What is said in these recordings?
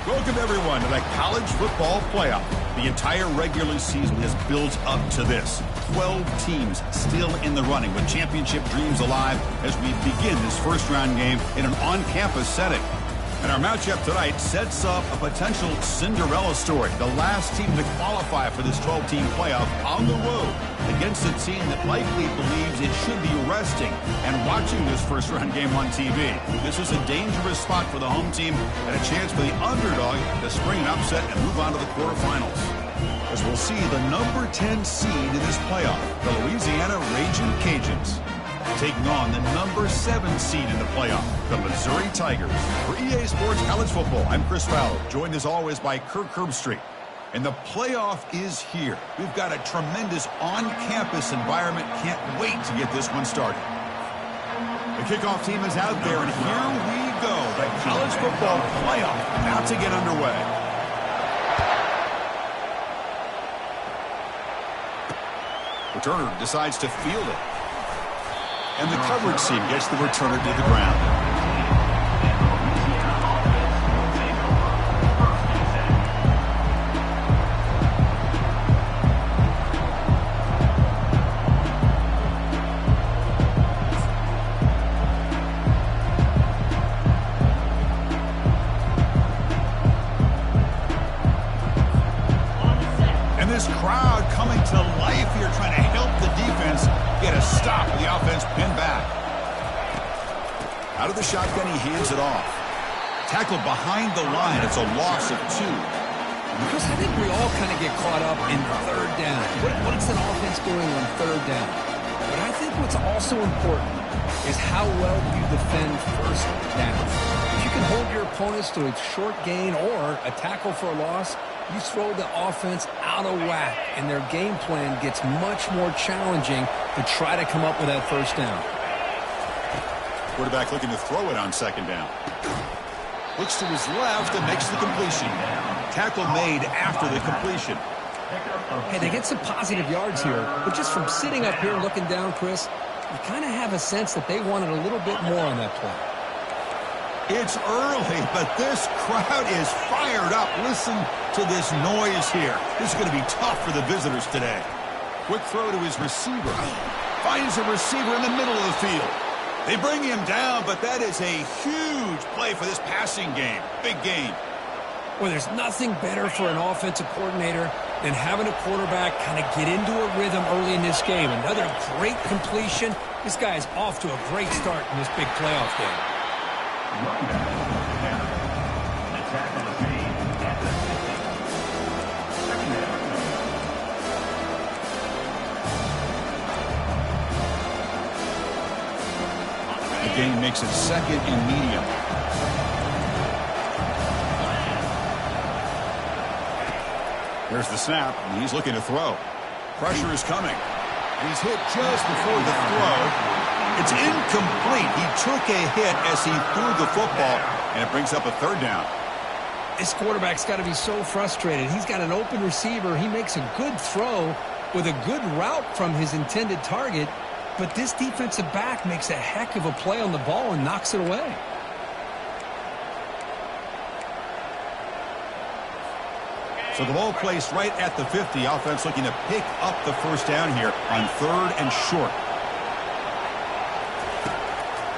Welcome, everyone, to the college football playoff. The entire regular season has built up to this. 12 teams still in the running with championship dreams alive as we begin this first-round game in an on-campus setting. And our matchup tonight sets up a potential Cinderella story. The last team to qualify for this 12-team playoff on the road against a team that likely believes it should be resting and watching this first-round game on TV. This is a dangerous spot for the home team and a chance for the underdog to spring an upset and move on to the quarterfinals. As we'll see the number 10 seed in this playoff, the Louisiana Ragin' Cajuns, taking on the number 7 seed in the playoff, the Missouri Tigers. For EA Sports College Football, I'm Chris Fowler, joined as always by Kirk Herbstreit. And the playoff is here. We've got a tremendous on-campus environment. Can't wait to get this one started. The kickoff team is out there, and here we go. The college football playoff about to get underway. Returner decides to field it. And the coverage team gets the returner to the ground. And this crowd coming to life here, trying to help the defense get a stop. The offense pinned back. Out of the shotgun, he hands it off. Tackled behind the line. It's a loss of 2. Because I think we all kind of get caught up in third down. What's an offense doing on third down? But I think what's also important is how well you defend first down. If you can hold your opponents to a short gain or a tackle for a loss, you throw the offense out of whack, and their game plan gets much more challenging to try to come up with that first down. Quarterback looking to throw it on second down. Looks to his left and makes the completion. Tackle made after the completion. Hey, they get some positive yards here, but just from sitting up here looking down, Chris, you kind of have a sense that they wanted a little bit more on that play. It's early, but this crowd is fired up. Listen to this noise here. This is going to be tough for the visitors today. Quick throw to his receiver. Finds a receiver in the middle of the field. They bring him down, but that is a huge play for this passing game. Big game. Well, there's nothing better for an offensive coordinator than having a quarterback kind of get into a rhythm early in this game. Another great completion. This guy is off to a great start in this big playoff game. The game makes it second and medium. There's the snap, and he's looking to throw. Pressure is coming. And he's hit just before the throw. It's incomplete. He took a hit as he threw the football, and it brings up a third down. This quarterback's got to be so frustrated. He's got an open receiver. He makes a good throw with a good route from his intended target, but this defensive back makes a heck of a play on the ball and knocks it away. So the ball placed right at the 50. Offense looking to pick up the first down here on third and short.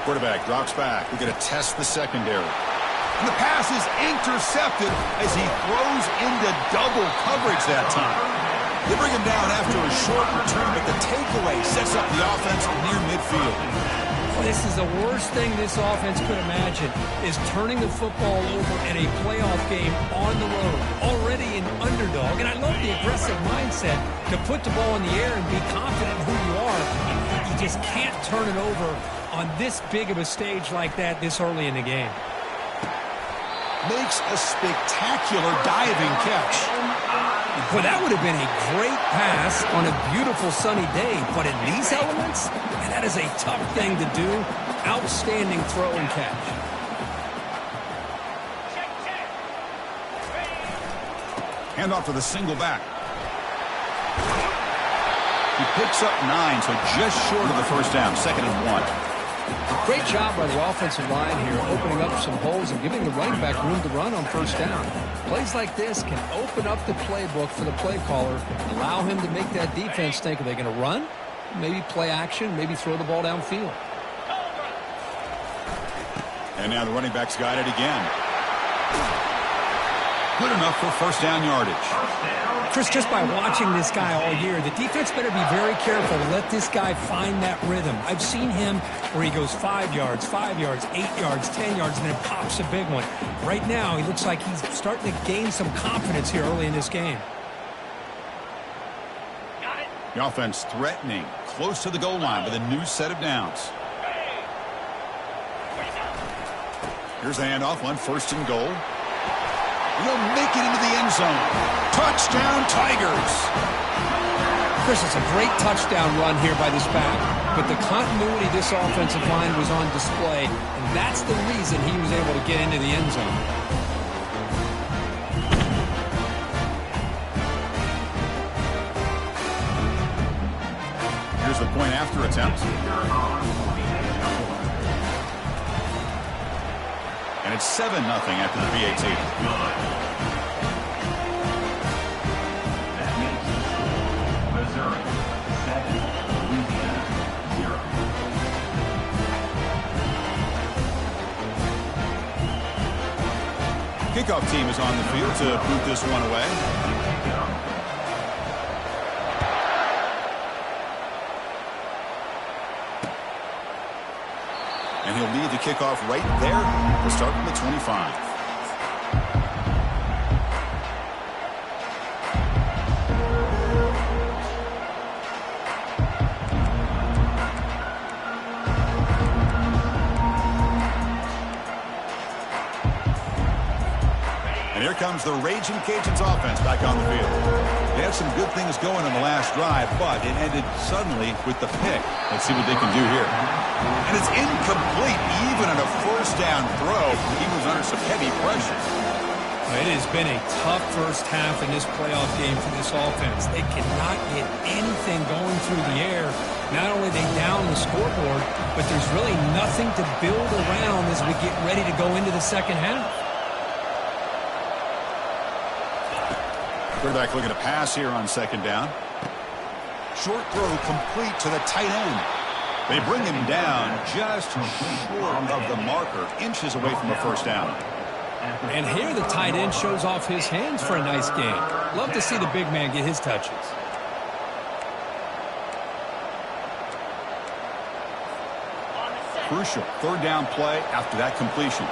Quarterback drops back. We're going to test the secondary. And the pass is intercepted as he throws into double coverage that time. They bring him down after a short return, but the takeaway sets up the offense near midfield. This is the worst thing this offense could imagine, is turning the football over in a playoff game on the road, already an underdog. And I love the aggressive mindset to put the ball in the air and be confident in who you are. You just can't turn it over on this big of a stage like that this early in the game. Makes a spectacular diving catch. Well, that would have been a great pass on a beautiful sunny day, but in these elements, man, that is a tough thing to do. Outstanding throw and catch. Hand off to the single back. He picks up 9, so just short of the first down, second and 1. Great job by the offensive line here, opening up some holes and giving the running back room to run on first down. Plays like this can open up the playbook for the play caller, allow him to make that defense think, are they going to run? Maybe play action, maybe throw the ball downfield. And now the running back's got it again. Good enough for first down yardage. Chris, just by watching this guy all year, the defense better be very careful to let this guy find that rhythm. I've seen him where he goes 5 yards, 8 yards, 10 yards, and then pops a big one. Right now, he looks like he's starting to gain some confidence here early in this game. The offense threatening, close to the goal line with a new set of downs. Here's the handoff on first and goal. He'll make it into the end zone. Touchdown, Tigers. Chris, it's a great touchdown run here by this back, but the continuity of this offensive line was on display, and that's the reason he was able to get into the end zone. Here's the point after attempt. And it's 7-0 after the PAT. Kickoff team is on the field to boot this one away. And he'll lead the kickoff right there to start from the 25. And here comes the Raging Cajuns offense back on the field. They had some good things going on the last drive, but it ended suddenly with the pick. Let's see what they can do here. And it's incomplete, even on a first down throw. He was under some heavy pressure. It has been a tough first half in this playoff game for this offense. They cannot get anything going through the air. Not only are they down the scoreboard, but there's really nothing to build around as we get ready to go into the second half. Quarterback looking to pass here on second down. Short throw complete to the tight end. They bring him down just short of the marker, inches away from a first down. And here the tight end shows off his hands for a nice game. Love to see the big man get his touches. Crucial third down play after that completion.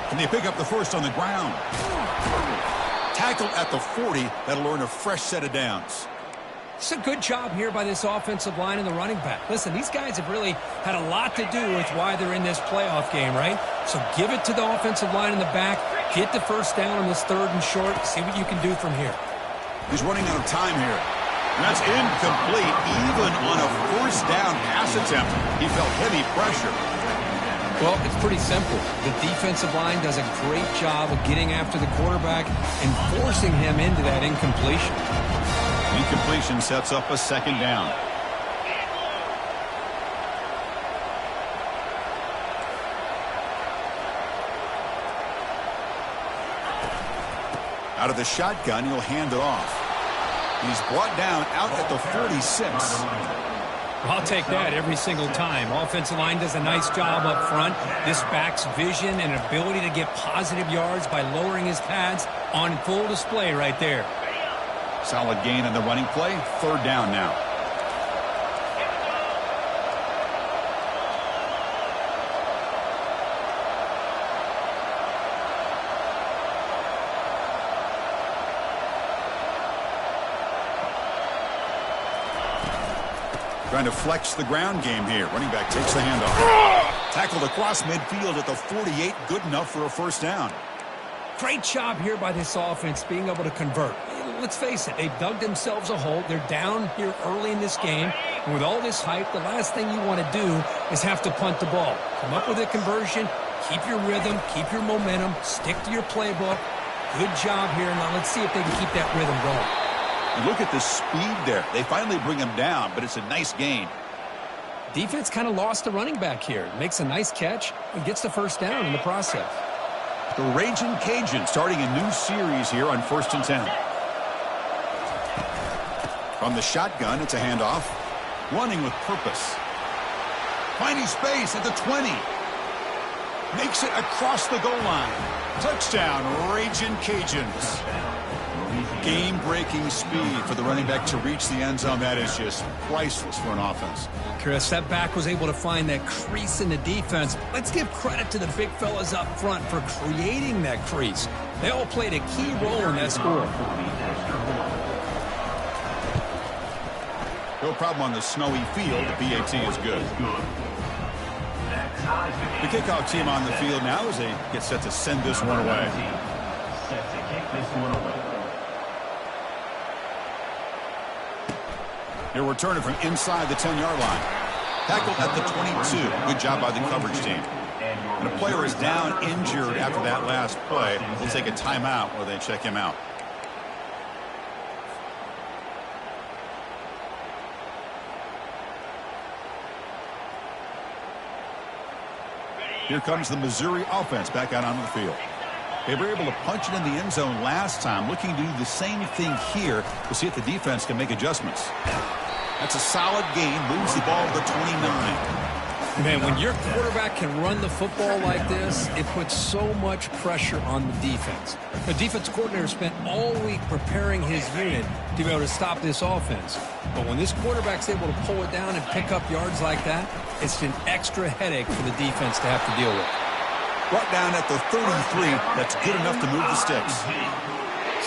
And they pick up the first on the ground. Tackled at the 40. That'll earn a fresh set of downs. It's a good job here by this offensive line and the running back. Listen, these guys have really had a lot to do with why they're in this playoff game, right? So give it to the offensive line in the back. Get the first down on this third and short. See what you can do from here. He's running out of time here. And that's incomplete. Even on a first down pass attempt, he felt heavy pressure. Well, it's pretty simple. The defensive line does a great job of getting after the quarterback and forcing him into that incompletion. Incompletion sets up a second down. Out of the shotgun, he'll hand it off. He's brought down out at the 46. I'll take that every single time. Offensive line does a nice job up front. This back's vision and ability to get positive yards by lowering his pads on full display right there. Solid gain on the running play. Third down now. Trying to flex the ground game here. Running back takes the handoff. Tackled across midfield at the 48. Good enough for a first down. Great job here by this offense being able to convert. Let's face it, they've dug themselves a hole. They're down here early in this game. And with all this hype, the last thing you want to do is have to punt the ball. Come up with a conversion, keep your rhythm, keep your momentum, stick to your playbook. Good job here. Now let's see if they can keep that rhythm going. And look at the speed there. They finally bring him down, but it's a nice gain. Defense kind of lost the running back here. Makes a nice catch and gets the first down in the process. The Raging Cajun starting a new series here on 1st and 10. From the shotgun, it's a handoff. Running with purpose. Finding space at the 20. Makes it across the goal line. Touchdown, Raging Cajuns. Game-breaking speed for the running back to reach the end zone. That is just priceless for an offense. Chris, that back was able to find that crease in the defense. Let's give credit to the big fellas up front for creating that crease. They all played a key role in that score. No problem on the snowy field. The PAT is good. The kickoff team on the field now as they get set to send this one away. They're returning from inside the 10-yard line. Tackled at the 22. Good job by the coverage team. And a player is down injured after that last play. They'll take a timeout where they check him out. Here comes the Missouri offense back out onto the field. They were able to punch it in the end zone last time, looking to do the same thing here to see if the defense can make adjustments. That's a solid gain, moves the ball to the 29. Man, when your quarterback can run the football like this, it puts so much pressure on the defense. The defense coordinator spent all week preparing his unit to be able to stop this offense. But when this quarterback's able to pull it down and pick up yards like that, it's an extra headache for the defense to have to deal with. Brought down at the 33. That's good enough to move the sticks.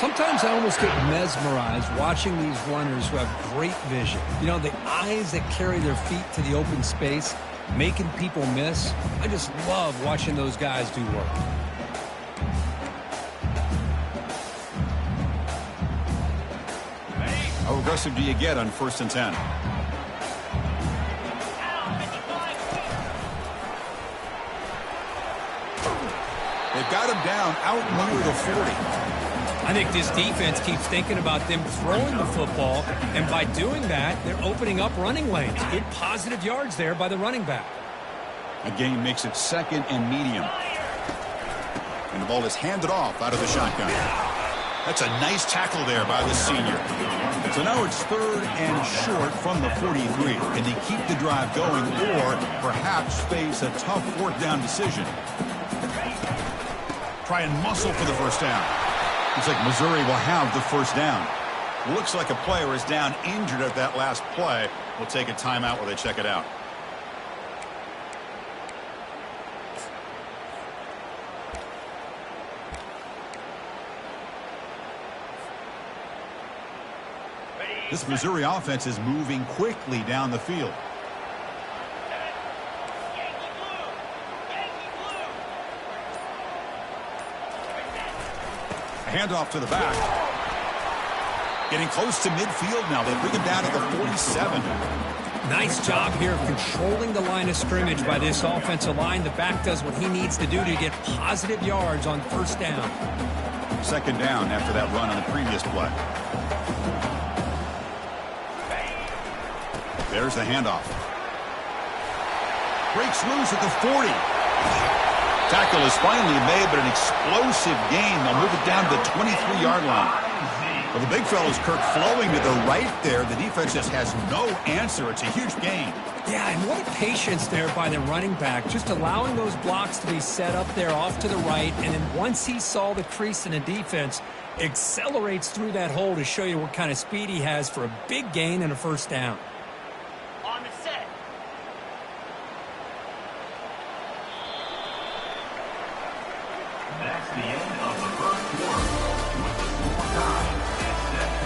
Sometimes I almost get mesmerized watching these runners who have great vision. You know, the eyes that carry their feet to the open space, making people miss. I just love watching those guys do work. How aggressive do you get on 1st and 10? They've got him down out near the 40. I think this defense keeps thinking about them throwing the football, and by doing that, they're opening up running lanes. Good positive yards there by the running back. A gain makes it 2nd and medium. And the ball is handed off out of the shotgun. That's a nice tackle there by the senior. So now it's 3rd and short from the 43. Can they keep the drive going or perhaps face a tough 4th down decision? Try and muscle for the first down. Looks like Missouri will have the first down. Looks like a player is down injured at that last play. We'll take a timeout while they check it out. This Missouri offense is moving quickly down the field. Handoff to the back. Getting close to midfield now. They bring him down at the 47. Nice job here of controlling the line of scrimmage by this offensive line. The back does what he needs to do to get positive yards on first down. 2nd down after that run on the previous play. There's the handoff. Breaks loose at the 40. Tackle is finally made, but an explosive gain. They'll move it down to the 23-yard line. Well, the big fella's Kirk flowing to the right there. The defense just has no answer. It's a huge gain. Yeah, and what a patience there by the running back, just allowing those blocks to be set up there off to the right, and then once he saw the crease in the defense, accelerates through that hole to show you what kind of speed he has for a big gain and a first down. On the set. That's the end of the first quarter with the score tied at 7.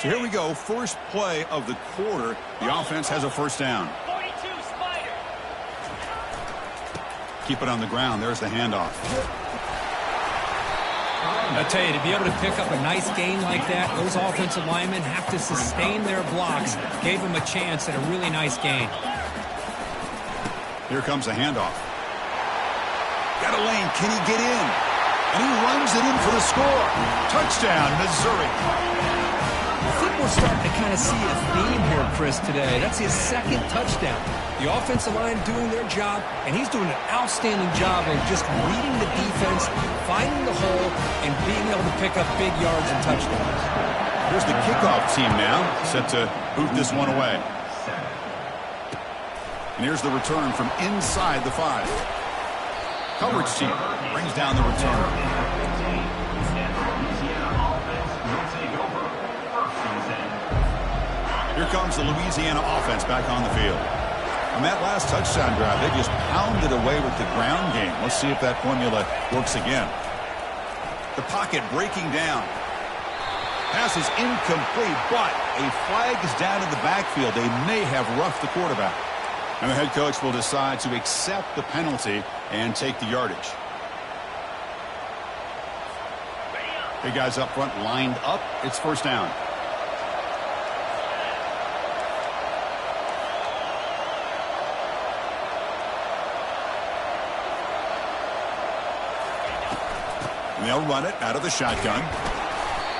So here we go. First play of the quarter. The offense has a first down. 42 Spider. Keep it on the ground. There's the handoff. I tell you, to be able to pick up a nice gain like that, those offensive linemen have to sustain their blocks. Gave them a chance at a really nice gain. Here comes a handoff. Got a lane. Can he get in? And he runs it in for the score. Touchdown, Missouri. I think we're starting to kind of see a theme here, Chris, today. That's his second touchdown. The offensive line doing their job, and he's doing an outstanding job of just reading the defense, finding the hole, and being able to pick up big yards and touchdowns. Here's the kickoff team now, set to boot this one away. And here's the return from inside the 5. Coverage team brings down the return. Here comes the Louisiana offense back on the field. On that last touchdown drive, they just pounded away with the ground game. Let's see if that formula works again. The pocket breaking down. Pass is incomplete, but a flag is down in the backfield. They may have roughed the quarterback. And the head coach will decide to accept the penalty and take the yardage. Big guys up front lined up. It's first down. And they'll run it out of the shotgun.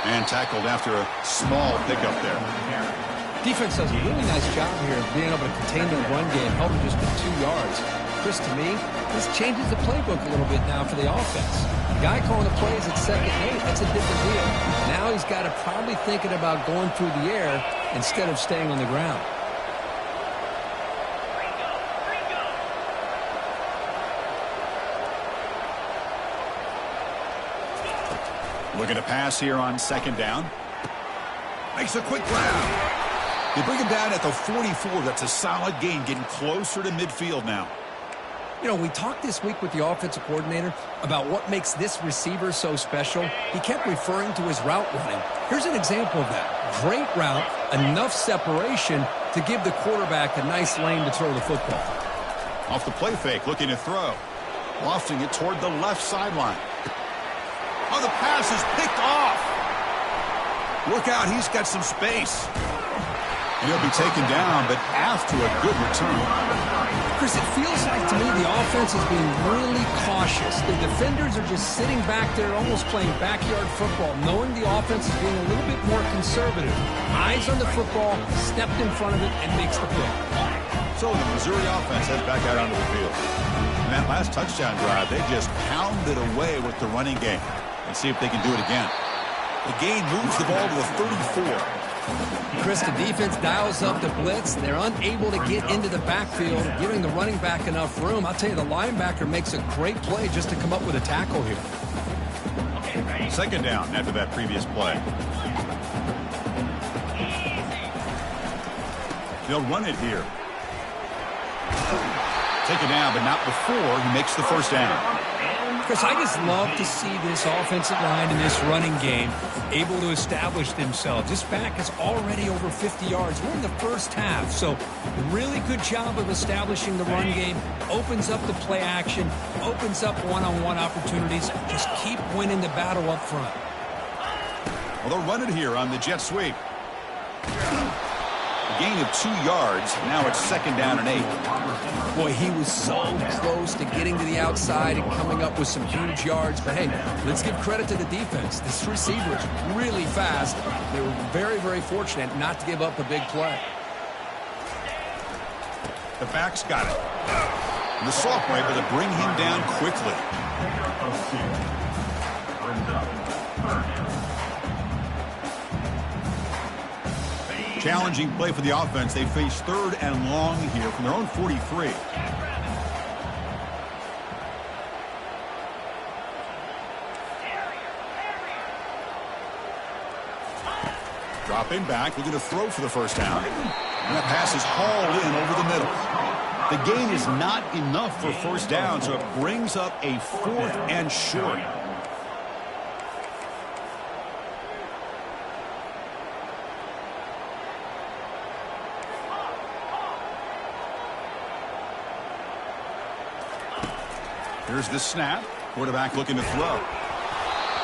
And tackled after a small pickup there. Defense does a really nice job here of being able to contain their run game, helping just with 2 yards. Chris, to me, this changes the playbook a little bit now for the offense. The guy calling the plays at 2nd and 8, that's a different deal. Now he's got to probably thinking about going through the air instead of staying on the ground. Looking to pass here on 2nd down. Makes a quick grab. They bring him down at the 44. That's a solid gain, getting closer to midfield now. You know, we talked this week with the offensive coordinator about what makes this receiver so special. He kept referring to his route running. Here's an example of that. Great route, enough separation to give the quarterback a nice lane to throw the football. Off the play fake, looking to throw. Lofting it toward the left sideline. Oh, the pass is picked off. Look out, he's got some space. And he'll be taken down, but after a good return. Chris, it feels like to me the offense is being really cautious. The defenders are just sitting back there almost playing backyard football, knowing the offense is being a little bit more conservative. Eyes on the football, stepped in front of it, and makes the pick. So the Missouri offense heads back out onto the field. In that last touchdown drive, they just pounded away with the running game. Let's see if they can do it again. The gain moves the ball to the 34. Chris, the defense dials up the blitz. They're unable to get into the backfield, giving the running back enough room. I'll tell you, the linebacker makes a great play just to come up with a tackle here. 2nd down after that previous play. They'll run it here. Take it down, but not before he makes the first down. Chris, I just love to see this offensive line and this running game able to establish themselves. This back is already over 50 yards. We're in the first half, so really good job of establishing the run game. Opens up the play action, opens up one-on-one opportunities. Just keep winning the battle up front. Well, they'll run it here on the jet sweep. A gain of 2 yards. Now it's 2nd down and 8. Boy, he was so close to getting to the outside and coming up with some huge yards. But, hey, let's give credit to the defense. This receiver is really fast. They were very, very fortunate not to give up a big play. The back's got it. And the sophomore able to bring him down quickly. Challenging play for the offense. They face 3rd and long here from their own 43. Dropping back, looking to throw for the first down. And that pass is hauled in over the middle. The gain is not enough for first down, so it brings up a 4th and short. Here's the snap. Quarterback looking to throw.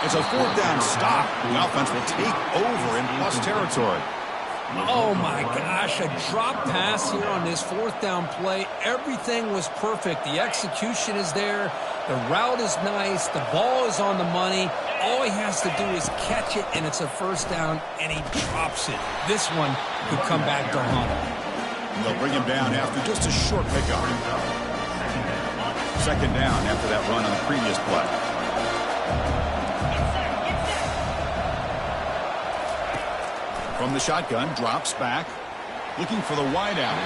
It's a fourth down stop. The offense will take over in plus territory. Oh, my gosh, a drop pass here on this fourth down play. Everything was perfect. The execution is there. The route is nice. The ball is on the money. All he has to do is catch it, and it's a first down, and he drops it. This one could come back to haunt him. They'll bring him down after just a short pickup. Second down after that run on the previous play. From the shotgun, drops back, looking for the wideout.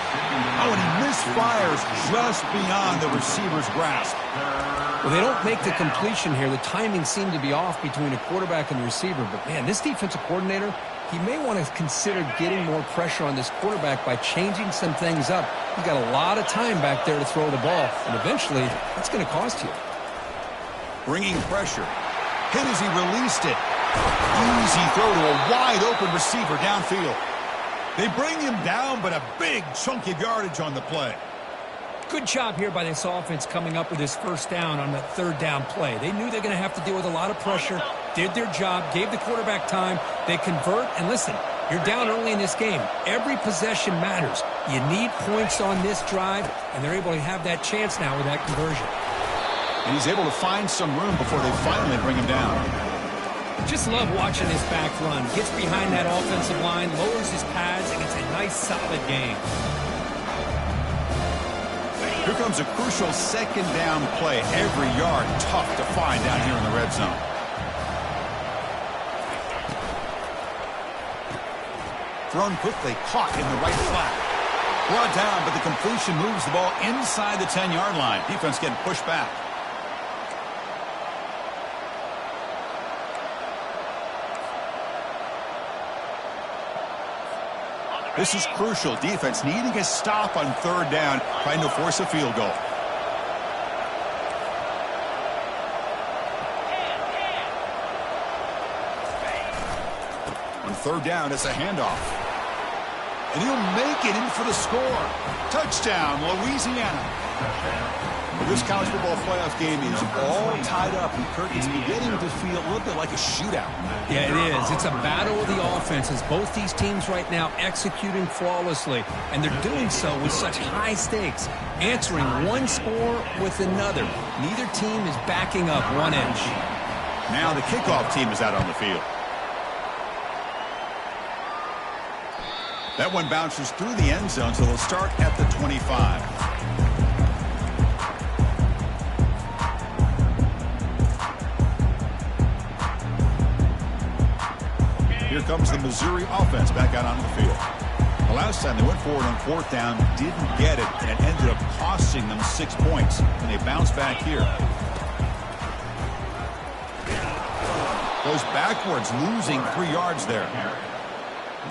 Oh, and he misfires just beyond the receiver's grasp. Well, they don't make the completion here. The timing seemed to be off between a quarterback and the receiver. But, man, this defensive coordinator, he may want to consider getting more pressure on this quarterback by changing some things up. He's got a lot of time back there to throw the ball, and eventually that's going to cost you. Bringing pressure. Hit as he released it. Easy throw to a wide-open receiver downfield. They bring him down, but a big chunk of yardage on the play. Good job here by this offense coming up with this first down on the third down play. They knew they're going to have to deal with a lot of pressure, did their job, gave the quarterback time. They convert, and listen, you're down early in this game. Every possession matters. You need points on this drive, and they're able to have that chance now with that conversion. And he's able to find some room before they finally bring him down. Just love watching this back run. Gets behind that offensive line, lowers his pads, and it's a nice, solid game. Here comes a crucial second down play. Every yard tough to find down here in the red zone. Thrown quickly, caught in the right flat. Brought down, but the completion moves the ball inside the 10-yard line. Defense getting pushed back. This is crucial. Defense needing a stop on third down, trying to force a field goal. On third down, it's a handoff. And he'll make it in for the score. Touchdown, Louisiana. This college football playoff game is all tied up, and Kirk, it's beginning to feel a little bit like a shootout. Yeah, it is. It's a battle of the offenses. Both these teams right now executing flawlessly, and they're doing so with such high stakes, answering one score with another. Neither team is backing up 1 inch. Now the kickoff team is out on the field. That one bounces through the end zone, so they'll start at the 25. Here comes the Missouri offense back out onto the field. The last time they went forward on fourth down, didn't get it, and it ended up costing them 6 points. And they bounce back here. Goes backwards, losing 3 yards there.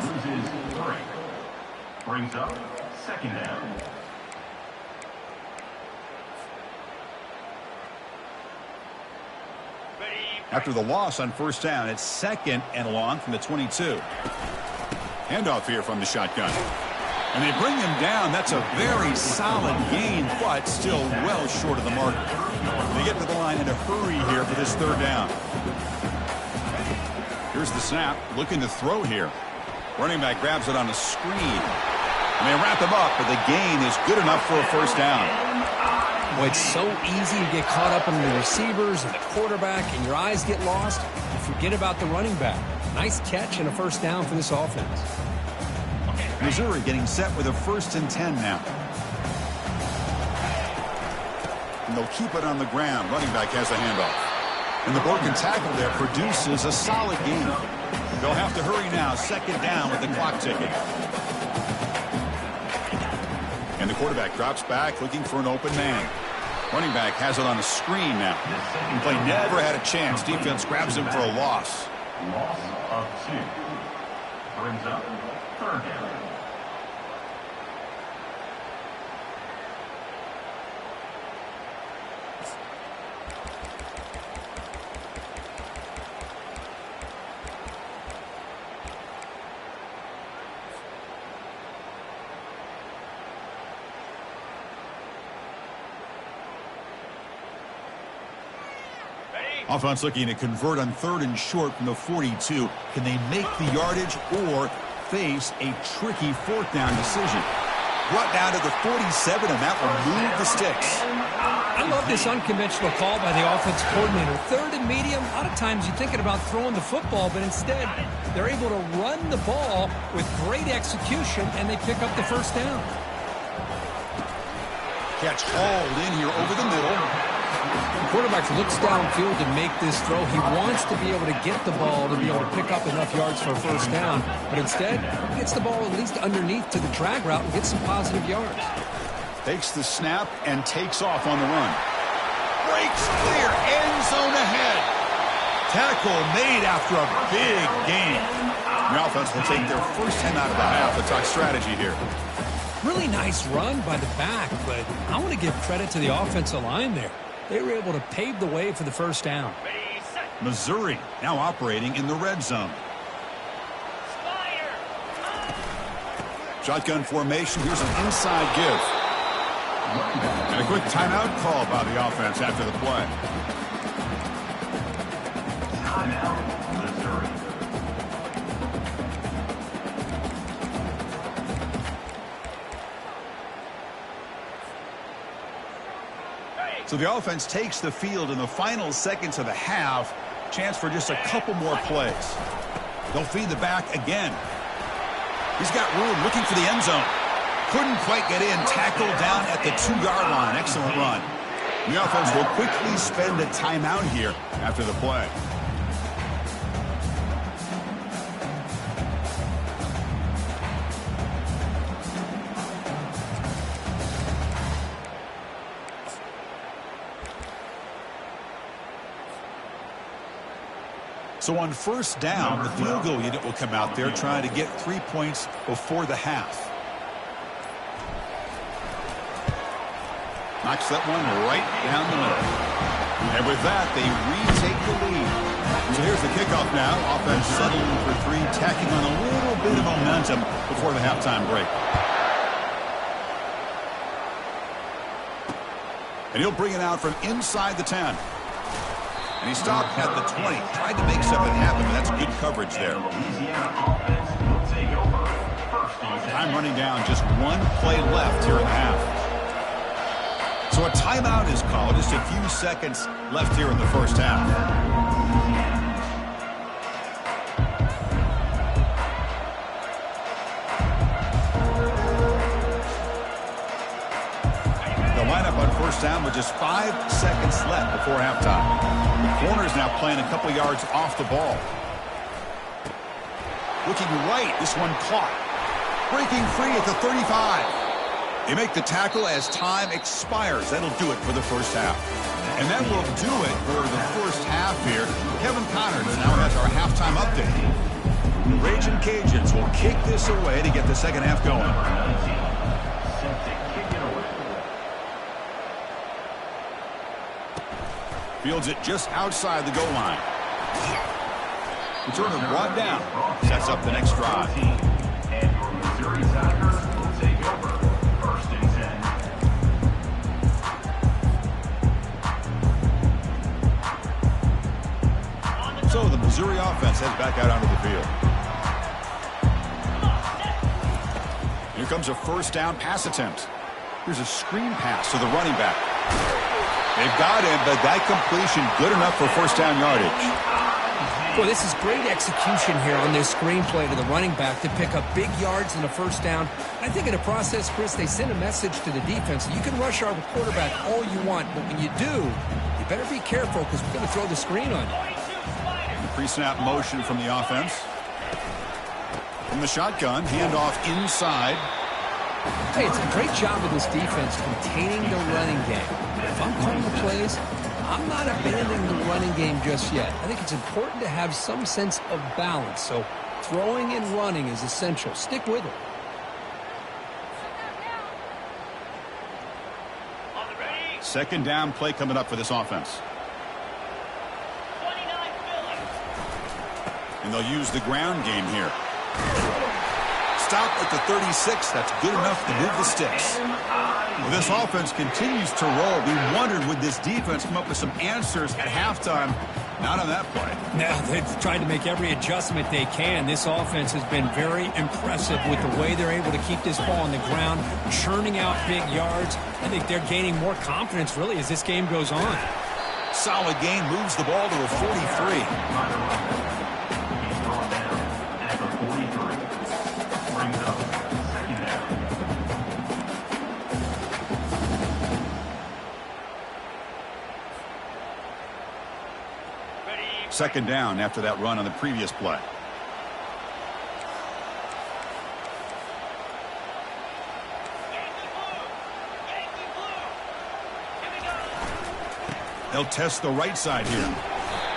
Loses 3. Brings up second down. After the loss on first down, it's second and long from the 22. Handoff here from the shotgun. And they bring him down. That's a very solid gain, but still well short of the mark. They get to the line in a hurry here for this third down. Here's the snap, looking to throw here. Running back grabs it on a screen. And they wrap him up, but the gain is good enough for a first down. Boy, it's so easy to get caught up in the receivers and the quarterback, and your eyes get lost. You forget about the running back. Nice catch and a first down for this offense. Missouri getting set with a 1st and 10 now. And they'll keep it on the ground. Running back has a handoff. And the broken tackle there produces a solid gain. They'll have to hurry now. Second down with the clock ticking. And the quarterback drops back looking for an open man. Running back has it on a screen now. The play never had a chance. Defense grabs him for a loss. Loss of 2. Brings up third down. Offense looking to convert on 3rd and short from the 42. Can they make the yardage or face a tricky 4th down decision? Brought down to the 47, and that will move the sticks. I love this unconventional call by the offense coordinator. 3rd and medium, a lot of times you're thinking about throwing the football, but instead they're able to run the ball with great execution, and they pick up the 1st down. Catch hauled in here over the middle. The quarterback looks downfield to make this throw. He wants to be able to get the ball to be able to pick up enough yards for a 1st down, but instead he gets the ball at least underneath to the drag route and gets some positive yards. Takes the snap and takes off on the run. Breaks clear, end zone ahead. Tackle made after a big gain. The offense will take their first 10 out of the half. The talk strategy here. Really nice run by the back, but I want to give credit to the offensive line there. They were able to pave the way for the 1st down. Missouri now operating in the red zone. Shotgun formation. Here's an inside give. And a quick timeout call by the offense after the play. Timeout, Missouri. So the offense takes the field in the final seconds of the half. Chance for just a couple more plays. They'll feed the back again. He's got room looking for the end zone. Couldn't quite get in. Tackled down at the 2-yard line. Excellent run. The offense will quickly spend a timeout here after the play. So on 1st down, the field goal unit will come out there trying to get 3 points before the half. Knocks that one right down the middle. And with that, they retake the lead. So here's the kickoff now. Offense settling for 3, tacking on a little bit of momentum before the halftime break. And he'll bring it out from inside the 10. And he stopped at the 20. Tried to make something happen, but that's good coverage there. Time running down, just 1 play left here in the half. So a timeout is called. Just a few seconds left here in the 1st half. The lineup on 1st down with just 5 seconds left before halftime. The corner's now playing a couple yards off the ball. Looking right, this one caught. Breaking free at the 35. They make the tackle as time expires. That'll do it for the 1st half. And that will do it for the 1st half here. Kevin Connors now has our halftime update. The Raging Cajuns will kick this away to get the 2nd half going. Fields it just outside the goal line. Return brought down. Sets up the next drive. And your Missouri Tigers will take over 1st and 10. So the Missouri offense heads back out onto the field. Here comes a 1st down pass attempt. Here's a screen pass to the running back. They've got him, but that completion good enough for 1st down yardage. Boy, this is great execution here on this screenplay to the running back to pick up big yards in the 1st down. I think in the process, Chris, they send a message to the defense. You can rush our quarterback all you want, but when you do, you better be careful because we're going to throw the screen on you. The pre-snap motion from the offense. From the shotgun, handoff inside. Hey, it's a great job of this defense containing the running game. If I'm calling the plays, I'm not abandoning the running game just yet. I think it's important to have some sense of balance. So throwing and running is essential. Stick with it. Second down play coming up for this offense. And they'll use the ground game here. stop at the 36. That's good enough to move the sticks. Well, this offense continues to roll. We wondered, would this defense come up with some answers at halftime? Not on that play. Now, they've tried to make every adjustment they can. This offense has been very impressive with the way they're able to keep this ball on the ground, churning out big yards. I think they're gaining more confidence, really, as this game goes on. Solid gain, moves the ball to a 43. Second down after that run on the previous play. They'll test the right side here.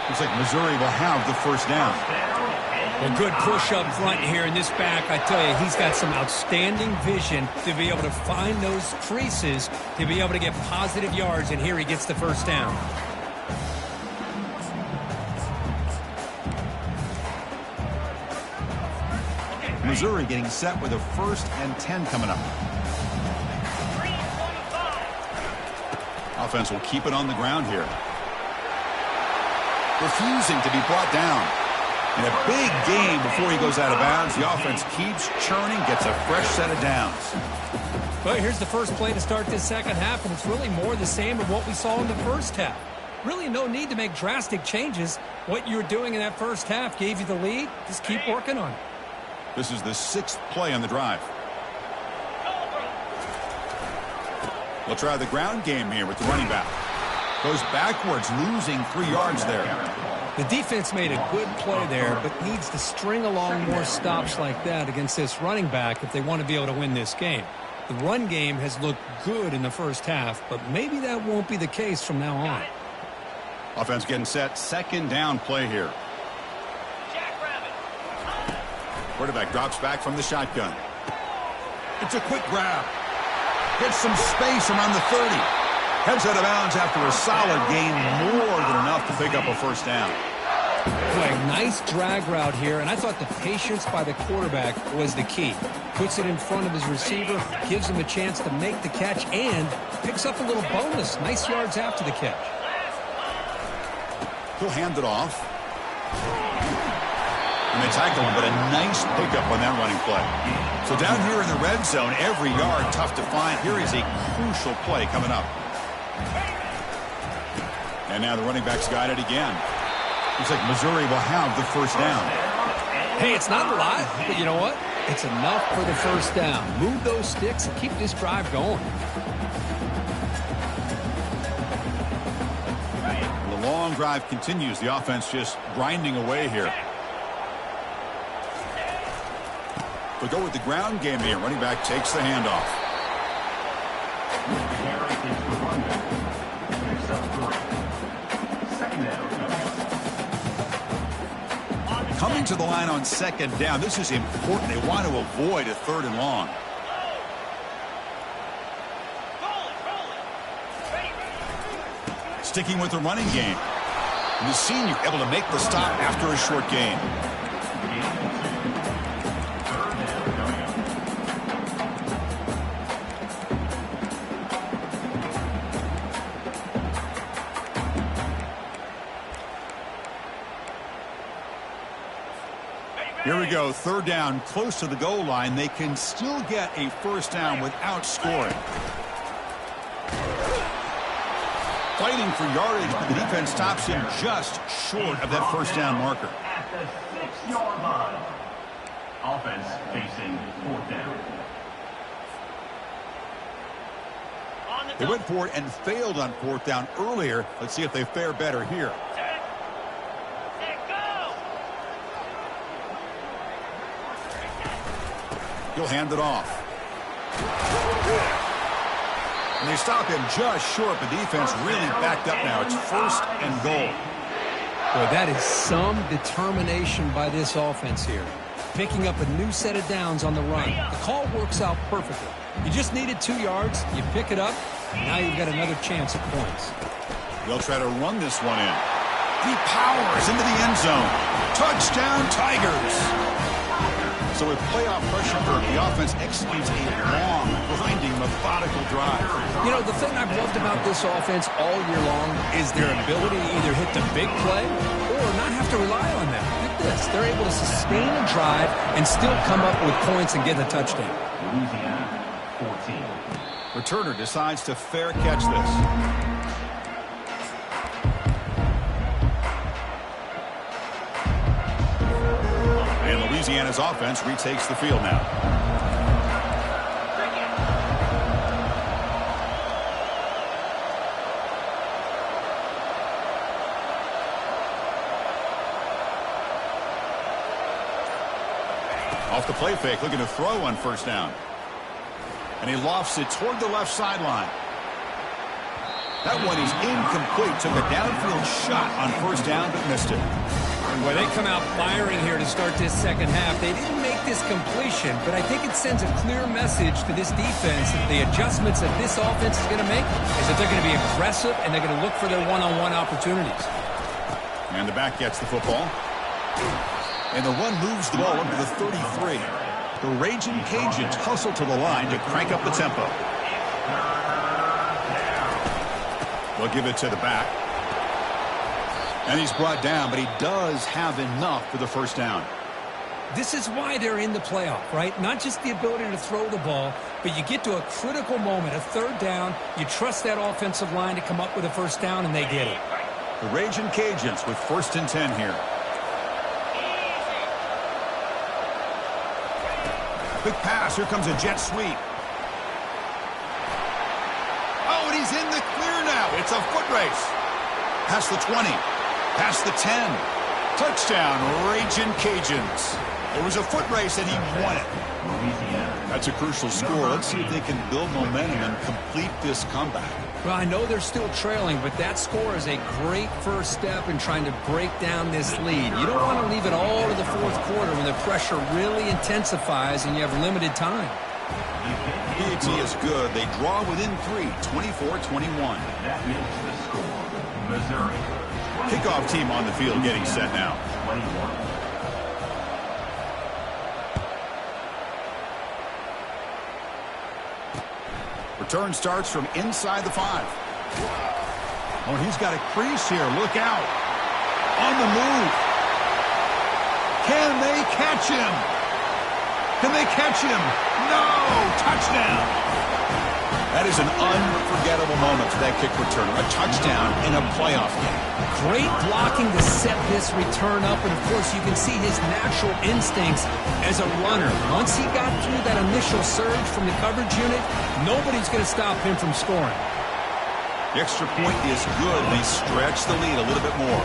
Looks like Missouri will have the first down. Well, good push up front here in this back. I tell you, he's got some outstanding vision to be able to find those creases, to be able to get positive yards, and here he gets the first down. Missouri getting set with a 1st and 10 coming up. Offense will keep it on the ground here. Refusing to be brought down. And a big gain before he goes out of bounds. The offense keeps churning, gets a fresh set of downs. Well, here's the first play to start this second half, and it's really more the same of what we saw in the first half. Really no need to make drastic changes. What you were doing in that first half gave you the lead. Just keep working on it. This is the 6th play on the drive. They'll try the ground game here with the running back. Goes backwards, losing 3 yards there. The defense made a good play there, but needs to string along more stops like that against this running back if they want to be able to win this game. The run game has looked good in the first half, but maybe that won't be the case from now on. Offense getting set. Second down play here. Quarterback drops back from the shotgun. It's a quick grab. Gets some space around the 30. Heads out of bounds after a solid gain, more than enough to pick up a first down. Boy, nice drag route here, and I thought the patience by the quarterback was the key. Puts it in front of his receiver, gives him a chance to make the catch, and picks up a little bonus. Nice yards after the catch. He'll hand it off. And they tackle him, but a nice pickup on that running play. So down here in the red zone, every yard tough to find. Here is a crucial play coming up. And now the running back's got it again. Looks like Missouri will have the first down. Hey, it's not a lot, but you know what? It's enough for the first down. Move those sticks and keep this drive going. The long drive continues. The offense just grinding away here. We'll go with the ground game here. Running back takes the handoff. Coming to the line on second down. This is important. They want to avoid a 3rd and long. Sticking with the running game. And the senior able to make the stop after a short gain. Here we go, 3rd down, close to the goal line. They can still get a first down without scoring. Fighting for yardage, but the defense stops him just short of that first down marker. At the 6-yard line. Offense facing 4th down. They went for it and failed on 4th down earlier. Let's see if they fare better here. He'll hand it off. And they stop him just short. The defense really backed up now. It's 1st and goal. Boy, that is some determination by this offense here. Picking up a new set of downs on the run. The call works out perfectly. You just needed 2 yards. You pick it up. And now you've got another chance at points. They'll try to run this one in. He powers into the end zone. Touchdown, Tigers. So with playoff pressure, the offense executes a long, grinding, methodical drive. You know, the thing I've loved about this offense all year long is their ability to either hit the big play or not have to rely on that. Look at this. They're able to sustain a drive and still come up with points and get a touchdown. Louisiana, 14. Returner decides to fair catch this. Louisiana's offense retakes the field now. Off the play fake, looking to throw on first down. And he lofts it toward the left sideline. That one is incomplete. Took a downfield shot on first down, but missed it. Well, they come out firing here to start this second half. They didn't make this completion, but I think it sends a clear message to this defense that the adjustments that this offense is going to make is that they're going to be aggressive and they're going to look for their one-on-one opportunities. And the back gets the football. And the run moves the ball up to the 33. The Raging Cajuns hustle to the line to crank up the tempo. They'll give it to the back. And he's brought down, but he does have enough for the first down. This is why they're in the playoff, right? Not just the ability to throw the ball, but you get to a critical moment, a third down, you trust that offensive line to come up with a first down, and they get it. The Raging Cajuns with 1st and 10 here. Quick pass, here comes a jet sweep. Oh, and he's in the clear now. It's a foot race. Past the 20. Past the 10. Touchdown, Raging Cajuns. It was a foot race, and he won it. That's a crucial score. Let's see if they can build momentum and complete this comeback. Well, I know they're still trailing, but that score is a great first step in trying to break down this lead. You don't want to leave it all to the fourth quarter when the pressure really intensifies and you have limited time. PAT is good. They draw within 3, 24-21. That is the score. Missouri. Kickoff team on the field getting set now. 21. Return starts from inside the 5. Oh, he's got a crease here. Look out. On the move. Can they catch him? Can they catch him? No! Touchdown! That is an unforgettable moment for that kick returner. A touchdown in a playoff game. Great blocking to set this return up, and of course you can see his natural instincts as a runner. Once he got through that initial surge from the coverage unit, nobody's going to stop him from scoring. The extra point is good. They stretch the lead a little bit more.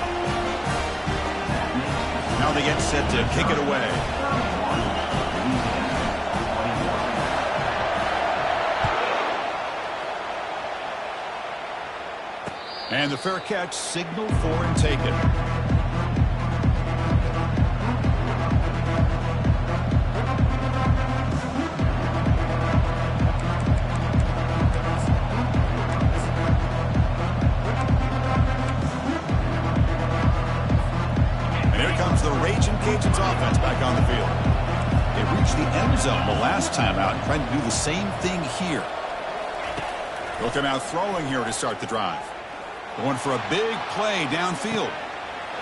Now they get set to kick it away. And the fair catch signaled for and taken. And here comes the Raging Cajuns offense back on the field. They reached the end zone the last time out, trying to do the same thing here. They'll come out throwing here to start the drive. Going for a big play downfield.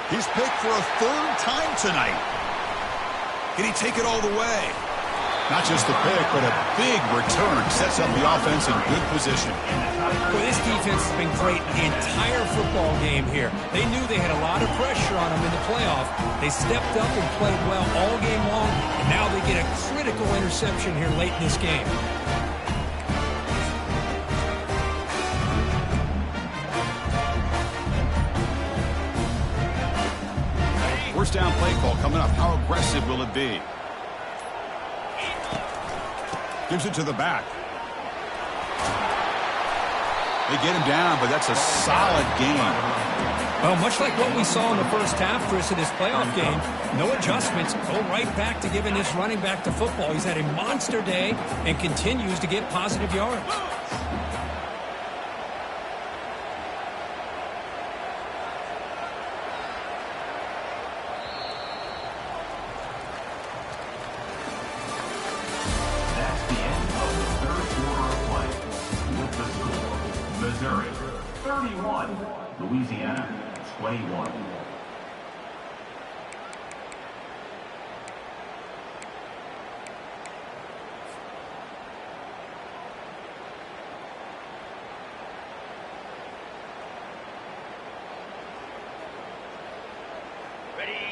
He's picked for a 3rd time tonight. Can he take it all the way? Not just the pick, but a big return. Sets up the offense in good position. Well, this defense has been great the entire football game here. They knew they had a lot of pressure on them in the playoff. They stepped up and played well all game long, and now they get a critical interception here late in this game. First down play call coming up. How aggressive will it be? Gives it to the back. They get him down, but that's a solid game. Well, much like what we saw in the first half, Chris, of this playoff game, no adjustments. Go right back to giving this running back to football. He's had a monster day and continues to get positive yards. Missouri 31, Louisiana 21.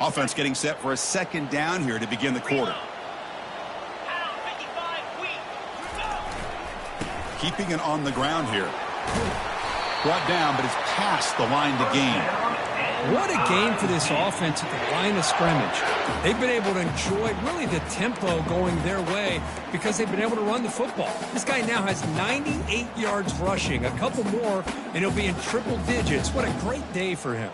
Offense getting set for a second down here to begin the quarter. Keeping it on the ground here. Brought down, but it's past the line to gain. What a game for this offense at the line of scrimmage. They've been able to enjoy really the tempo going their way because they've been able to run the football. This guy now has 98 yards rushing, a couple more, and he'll be in triple digits. What a great day for him.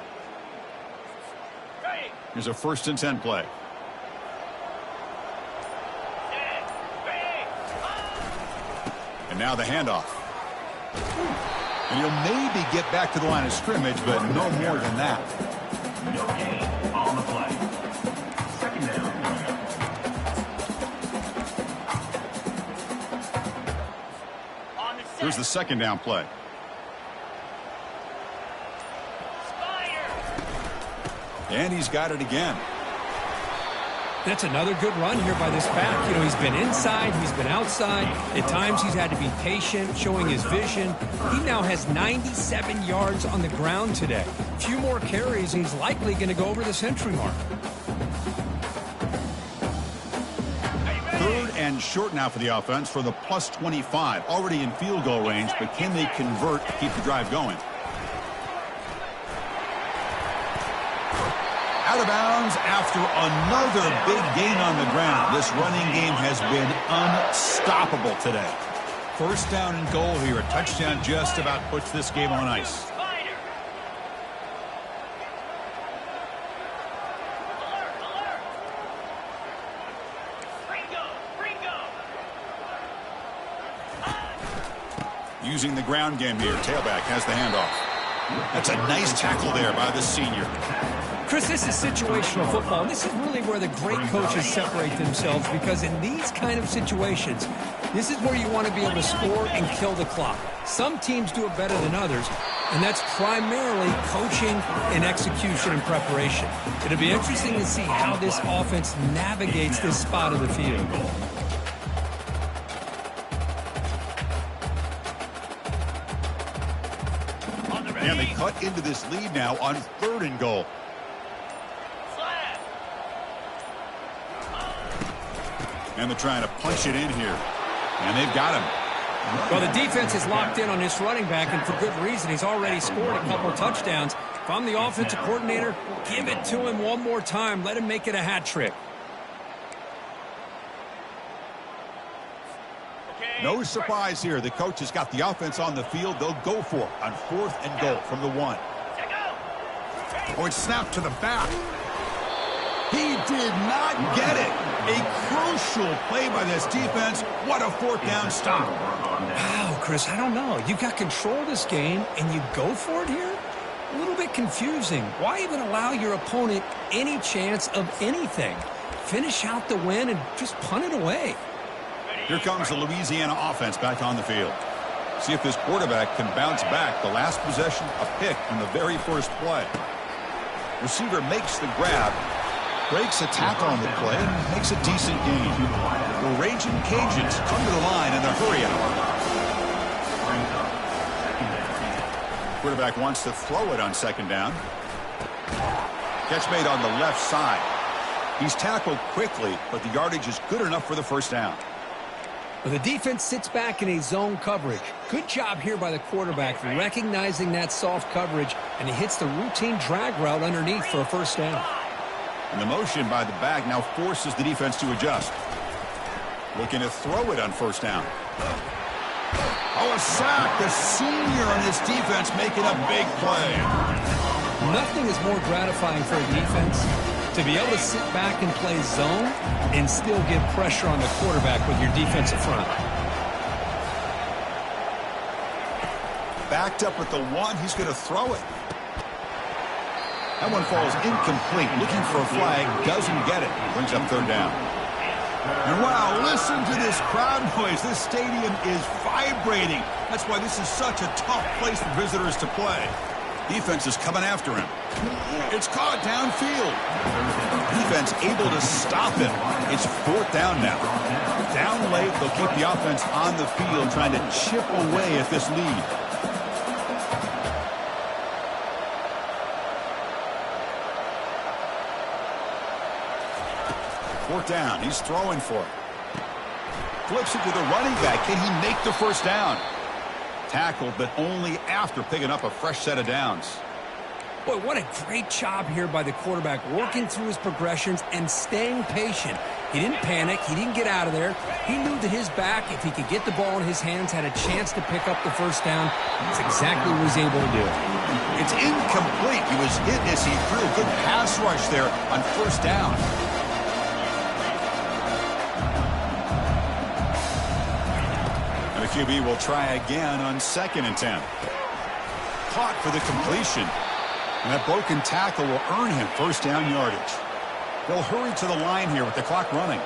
Here's a 1st and 10 play. And now the handoff. And he'll maybe get back to the line of scrimmage, but no more than that. No gain on the play. Second down. Here's the 2nd down play. And he's got it again. That's another good run here by this back. You know, he's been inside, he's been outside. At times he's had to be patient, showing his vision. He now has 97 yards on the ground today. A few more carries, and he's likely going to go over the century mark. 3rd and short now for the offense for the plus 25. Already in field goal range, but can they convert to keep the drive going? Out of bounds after another big gain on the ground. This running game has been unstoppable today. 1st down and goal here. A touchdown just about puts this game on ice. Using the ground game here. Tailback has the handoff. That's a nice tackle there by the senior. Chris, this is situational football. This is really where the great coaches separate themselves, because in these kind of situations, this is where you want to be able to score and kill the clock. Some teams do it better than others, and that's primarily coaching and execution and preparation. It'll be interesting to see how this offense navigates this spot of the field. And they cut into this lead now on 3rd and goal. And they're trying to punch it in here. And they've got him. Well, the defense is locked in on this running back, and for good reason. He's already scored a couple touchdowns. If I'm the offensive coordinator, give it to him one more time. Let him make it a hat trick. No surprise here. The coach has got the offense on the field. They'll go for it on 4th and goal from the 1. Oh, it's snapped to the back. He did not get it. A crucial play by this defense. What a 4th down stop. Wow, Chris, I don't know. You got control of this game, and you go for it here? A little bit confusing. Why even allow your opponent any chance of anything? Finish out the win and just punt it away. Here comes the Louisiana offense back on the field. See if this quarterback can bounce back. The last possession, a pick on the very first play. Receiver makes the grab. Breaks a tackle on the play and makes a decent gain. The Raging Cajuns come to the line in the hurry out. Quarterback wants to throw it on 2nd down. Catch made on the left side. He's tackled quickly, but the yardage is good enough for the 1st down. Well, the defense sits back in a zone coverage. Good job here by the quarterback recognizing that soft coverage, and he hits the routine drag route underneath for a 1st down. And the motion by the back now forces the defense to adjust. Looking to throw it on 1st down. Oh, a sack. The senior on this defense making a big play. Nothing is more gratifying for a defense to be able to sit back and play zone and still get pressure on the quarterback with your defensive front. Backed up at the 1. He's going to throw it. That one falls incomplete. Looking for a flag. Doesn't get it. Brings up 3rd down. And wow, listen to this crowd noise. This stadium is vibrating. That's why this is such a tough place for visitors to play. Defense is coming after him. It's caught downfield. Defense able to stop him. It's 4th down now. Down late, they'll keep the offense on the field trying to chip away at this lead. Fourth down. He's throwing for it. Flips it to the running back. Can he make the first down? Tackled, but only after picking up a fresh set of downs. Boy, what a great job here by the quarterback, working through his progressions and staying patient. He didn't panic. He didn't get out of there. He knew that his back, if he could get the ball in his hands, had a chance to pick up the first down. That's exactly what he was able to do. It's incomplete. He was hit as he threw. Good pass rush there on first down. And the QB will try again on 2nd and 10. Caught for the completion. And that broken tackle will earn him first down yardage. They'll hurry to the line here with the clock running.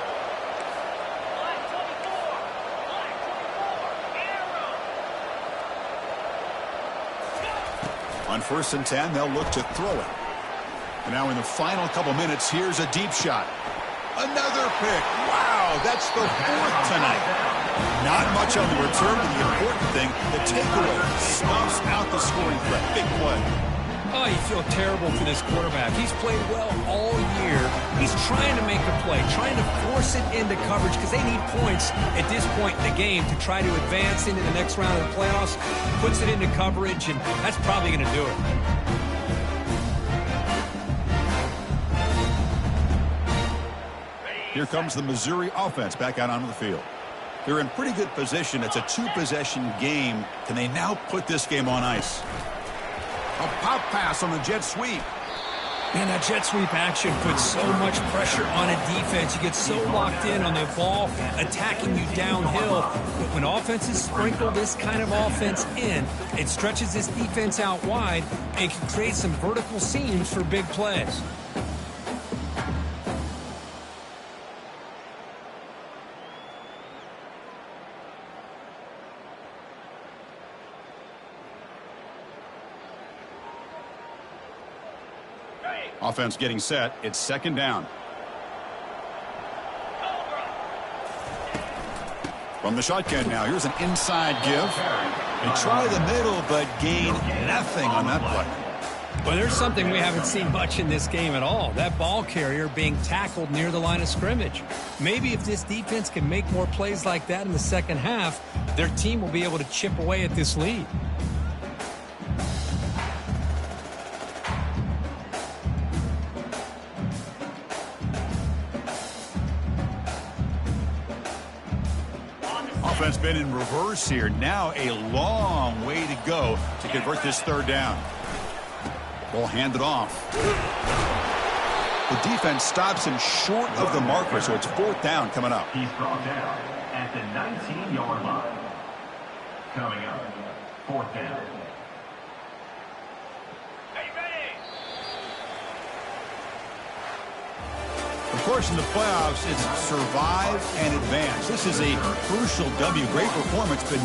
On 1st and 10, they'll look to throw it. And now in the final couple minutes, here's a deep shot. Another pick. Wow, that's the 4th tonight. Not much on the return, but the important thing, the takeaway, snuffs out the scoring threat. Big play. Oh, you feel terrible for this quarterback. He's played well all year. He's trying to make a play, trying to force it into coverage because they need points at this point in the game to try to advance into the next round of the playoffs. Puts it into coverage, and that's probably going to do it. Here comes the Missouri offense back out onto the field. They're in pretty good position. It's a 2-possession game. Can they now put this game on ice? A pop pass on the jet sweep. Man, that jet sweep action puts so much pressure on a defense. You get so locked in on the ball attacking you downhill. But when offenses sprinkle this kind of offense in, it stretches this defense out wide and can create some vertical seams for big plays. Offense getting set. It's 2nd down. From the shotgun now, here's an inside give. They try the middle, but gain nothing on that play. Well, there's something we haven't seen much in this game at all. That ball carrier being tackled near the line of scrimmage. Maybe if this defense can make more plays like that in the second half, their team will be able to chip away at this lead. Offense been in reverse here. Now a long way to go to convert this 3rd down. Ball handed off. The defense stops him short of the marker, so it's 4th down coming up. He's brought down at the 19-yard line. Coming up, 4th down. Of course, in the playoffs, it's survive and advance. This is a crucial W. Great performance, but